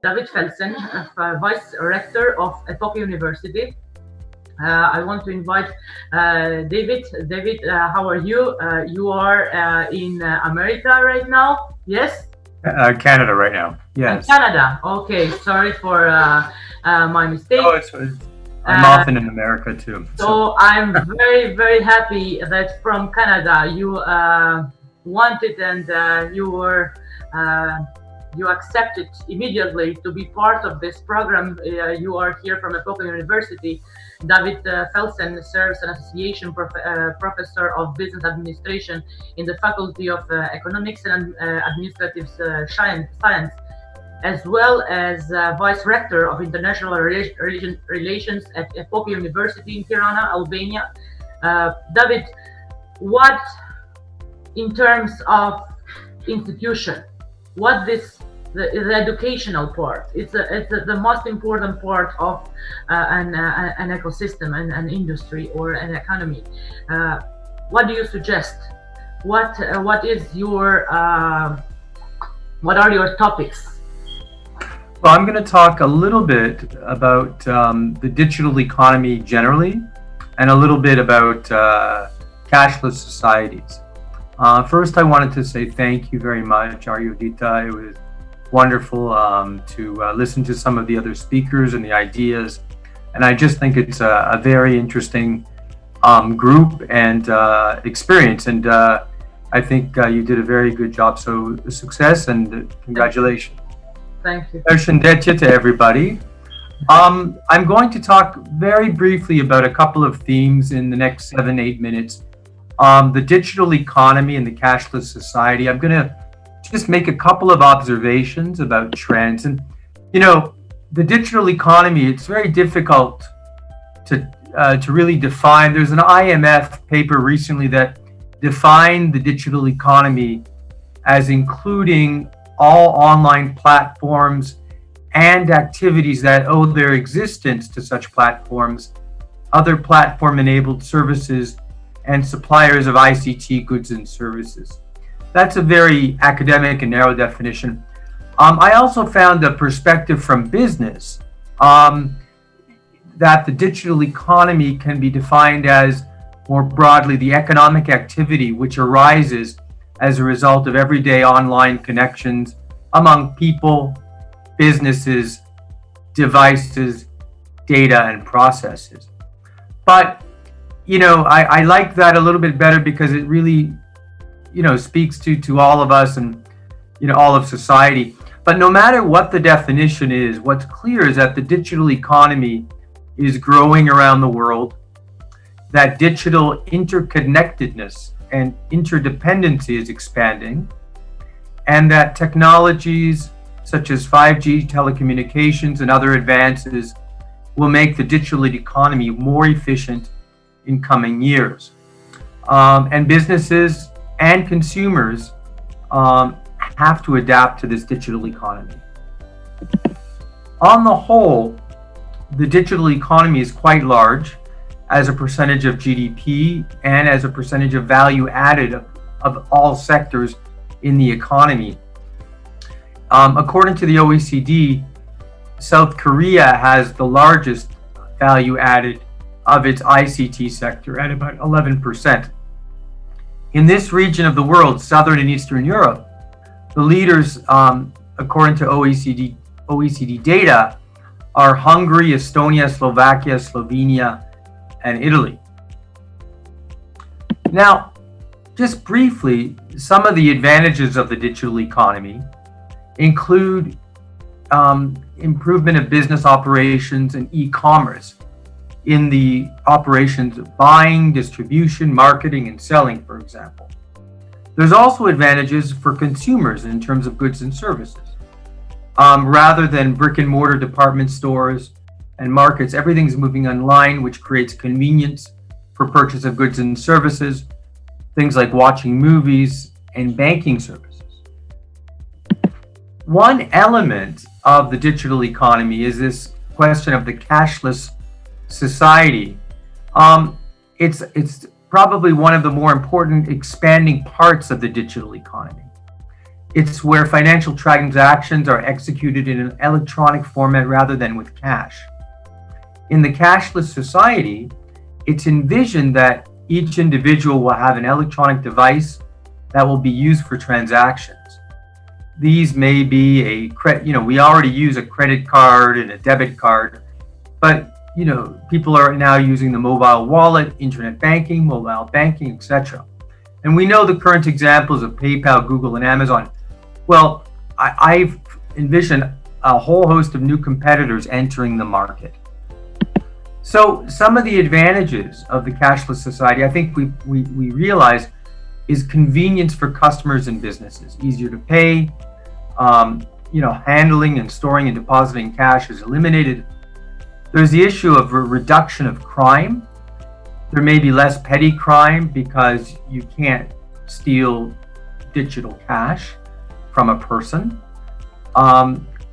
David Felsen, Vice Rector of Epoka University. I want to invite David. David, how are you? You are in America right now, yes? Canada right now, yes. Canada, okay. Sorry for my mistake. Oh, I'm often in America too. So I'm very, very happy that from Canada you wanted and you accepted immediately to be part of this program. You are here from Epoka University. David Felsen serves an association professor of business administration in the Faculty of Economics and Administrative Science, as well as Vice Rector of International Relations at Epoka University in Tirana, Albania. David, what, in terms of institution, what the educational part, it's the most important part of an ecosystem, an industry or an economy. What do you suggest? What is your what are your topics? Well, I'm going to talk a little bit about the digital economy generally, and a little bit about cashless societies. First, I wanted to say thank you very much, Aryodita. It was wonderful to listen to some of the other speakers and the ideas. And I just think it's a very interesting group and experience. And I think you did a very good job. So success and congratulations. Thank you. To everybody. I'm going to talk very briefly about a couple of themes in the next 7-8 minutes. The digital economy and the cashless society. I'm going to just make a couple of observations about trends. And, you know, the digital economy, it's very difficult to really define. There's an IMF paper recently that defined the digital economy as including all online platforms and activities that owe their existence to such platforms, other platform-enabled services, and suppliers of ICT goods and services. That's a very academic and narrow definition. I also found a perspective from business that the digital economy can be defined as, more broadly, the economic activity which arises as a result of everyday online connections among people, businesses, devices, data, and processes. But, you know, I like that a little bit better because it really, you know, speaks to all of us and, you know, all of society. But no matter what the definition is, what's clear is that the digital economy is growing around the world, that digital interconnectedness and interdependency is expanding, and that technologies such as 5G telecommunications and other advances will make the digital economy more efficient in coming years. And businesses and consumers have to adapt to this digital economy. On the whole, the digital economy is quite large as a percentage of GDP and as a percentage of value added of all sectors in the economy. According to the OECD, South Korea has the largest value added of its ICT sector at about 11%. In this region of the world, Southern and Eastern Europe, the leaders, according to OECD data, are Hungary, Estonia, Slovakia, Slovenia, and Italy. Now, just briefly, some of the advantages of the digital economy include improvement of business operations and e-commerce in the operations of buying, distribution, marketing, and selling, for example. There's also advantages for consumers in terms of goods and services. Rather than brick and mortar department stores and markets, everything's moving online, which creates convenience for purchase of goods and services, things like watching movies and banking services. One element of the digital economy is this question of the cashless society. It's probably one of the more important expanding parts of the digital economy. It's where financial transactions are executed in an electronic format rather than with cash. In the cashless society, it's envisioned that each individual will have an electronic device that will be used for transactions. These may be we already use a credit card and a debit card, but people are now using the mobile wallet, internet banking, mobile banking, etc. And we know the current examples of PayPal, Google, and Amazon. Well, I've envisioned a whole host of new competitors entering the market. So some of the advantages of the cashless society, I think we realize, is convenience for customers and businesses. Easier to pay, handling and storing and depositing cash is eliminated. There's the issue of a reduction of crime. There may be less petty crime because you can't steal digital cash from a person.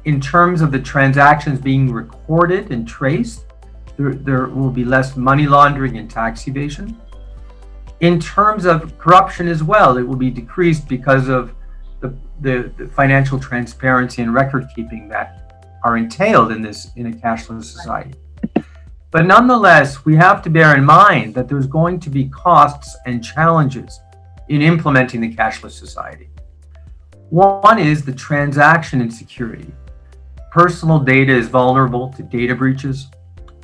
In terms of the transactions being recorded and traced, there will be less money laundering and tax evasion. In terms of corruption as well, it will be decreased because of the financial transparency and record keeping that are entailed in a cashless society. But nonetheless, we have to bear in mind that there's going to be costs and challenges in implementing the cashless society. One is the transaction insecurity. Personal data is vulnerable to data breaches,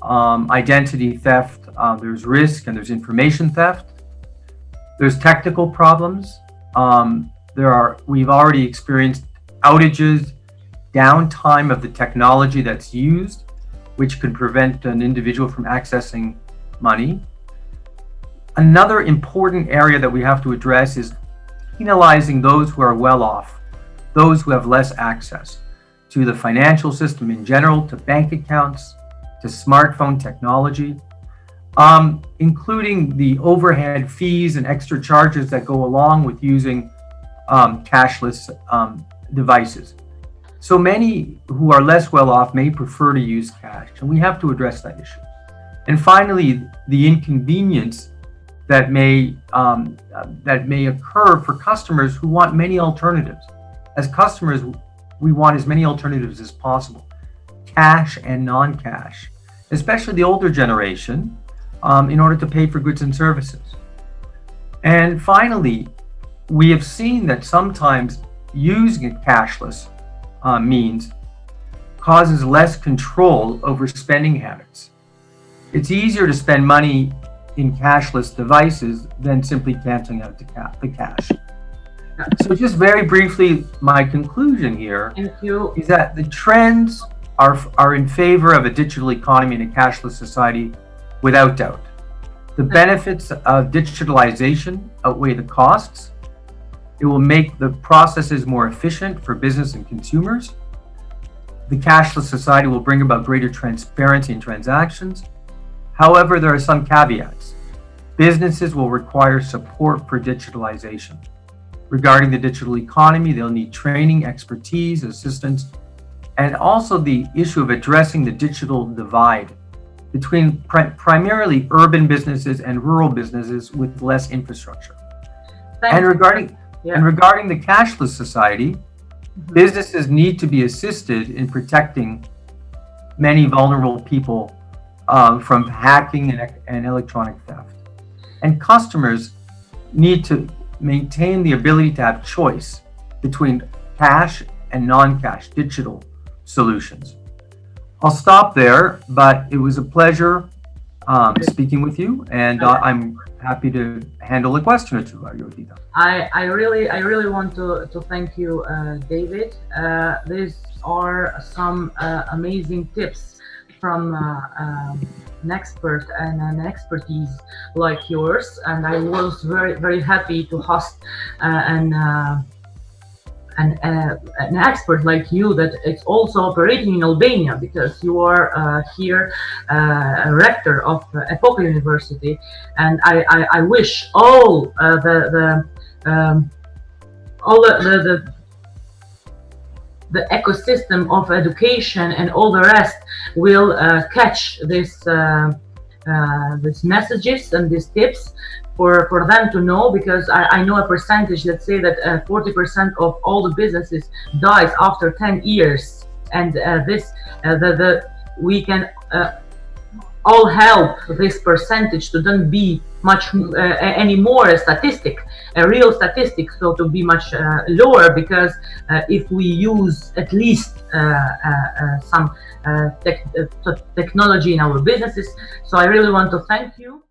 identity theft, there's risk, and there's information theft. There's technical problems. We've already experienced outages, downtime of the technology that's used, which could prevent an individual from accessing money. Another important area that we have to address is penalizing those who are well off, those who have less access to the financial system in general, to bank accounts, to smartphone technology, including the overhead fees and extra charges that go along with using cashless devices. So many who are less well off may prefer to use cash, and we have to address that issue. And finally, the inconvenience that may occur for customers who want many alternatives. As customers, we want as many alternatives as possible, cash and non-cash, especially the older generation, in order to pay for goods and services. And finally, we have seen that sometimes using a cashless means causes less control over spending habits. It's easier to spend money in cashless devices than simply canceling out the cash. So just very briefly, my conclusion here is that the trends are in favor of a digital economy and a cashless society without doubt. The benefits of digitalization outweigh the costs. It will make the processes more efficient for business and consumers. The cashless society will bring about greater transparency in transactions. However, there are some caveats. Businesses will require support for digitalization. Regarding the digital economy, they'll need training, expertise, assistance, and also the issue of addressing the digital divide between primarily urban businesses and rural businesses with less infrastructure. And regarding the cashless society, businesses need to be assisted in protecting many vulnerable people from hacking and electronic theft. And customers need to maintain the ability to have choice between cash and non-cash digital solutions. I'll stop there, but it was a pleasure speaking with you, and I'm happy to handle a question or two, Yodita. I really want to thank you, David. These are some amazing tips from an expert and an expertise like yours, and I was very happy to host an expert like you that is also operating in Albania, because you are here a rector of Epoka University, and I wish all the ecosystem of education and all the rest will catch this these messages and these tips for them to know, because I know a percentage, let's say that 40% of all the businesses dies after 10 years, and we can all help this percentage to don't be much anymore a real statistic, so to be much lower, because if we use at least some technology in our businesses. So I really want to thank you.